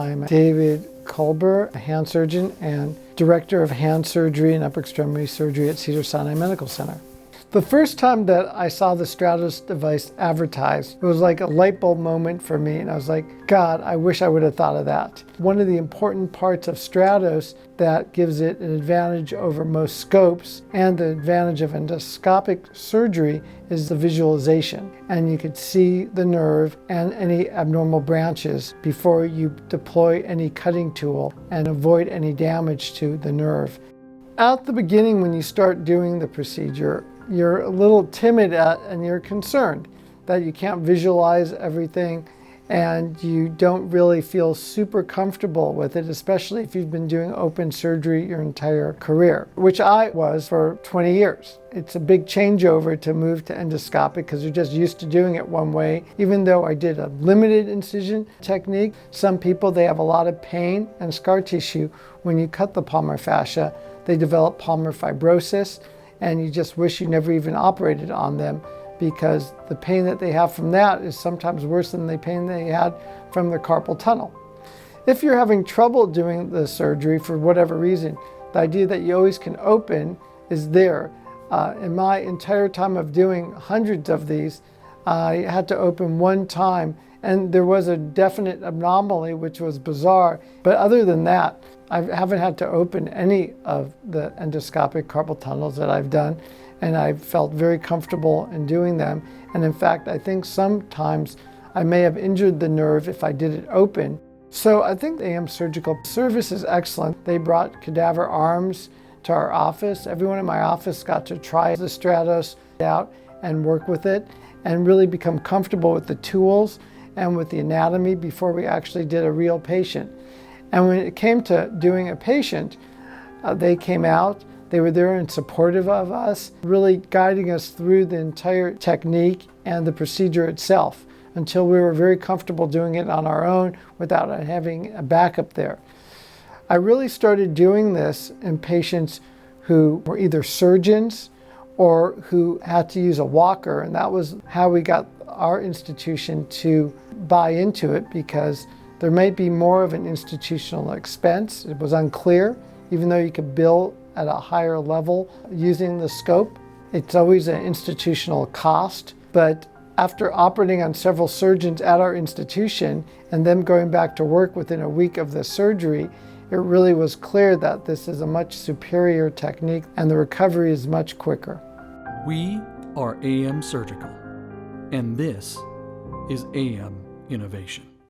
I'm David Kulber, a hand surgeon and Director of Hand Surgery and Upper Extremity Surgery at Cedars-Sinai Medical Center. The first time that I saw the STRATOS device advertised, it was like a light bulb moment for me, and I was like, God, I wish I would have thought of that. One of the important parts of STRATOS that gives it an advantage over most scopes and the advantage of endoscopic surgery is the visualization. And you could see the nerve and any abnormal branches before you deploy any cutting tool and avoid any damage to the nerve. At the beginning, when you start doing the procedure, you're a little timid and you're concerned that you can't visualize everything and you don't really feel super comfortable with it, especially if you've been doing open surgery your entire career, which I was for 20 years. It's a big changeover to move to endoscopic because you're just used to doing it one way. Even though I did a limited incision technique, some people, they have a lot of pain and scar tissue when you cut the palmar fascia. They develop palmar fibrosis, and you just wish you never even operated on them because the pain that they have from that is sometimes worse than the pain they had from their carpal tunnel. If you're having trouble doing the surgery for whatever reason, the idea that you always can open is there. In my entire time of doing hundreds of these, I had to open one time, and there was a definite anomaly, which was bizarre. But other than that, I haven't had to open any of the endoscopic carpal tunnels that I've done, and I've felt very comfortable in doing them. And in fact, I think sometimes I may have injured the nerve if I did it open. So I think the AM surgical service is excellent. They brought cadaver arms to our office. Everyone in my office got to try the STRATOS out and work with it and really become comfortable with the tools and with the anatomy before we actually did a real patient. And when it came to doing a patient, they came out, they were there and supportive of us, really guiding us through the entire technique and the procedure itself until we were very comfortable doing it on our own without having a backup there. I really started doing this in patients who were either surgeons or who had to use a walker, and that was how we got our institution to buy into it, because there might be more of an institutional expense. It was unclear, even though you could bill at a higher level using the scope. It's always an institutional cost, but after operating on several surgeons at our institution and them going back to work within a week of the surgery, it really was clear that this is a much superior technique and the recovery is much quicker. We are AM Surgical, and this is AM Innovation.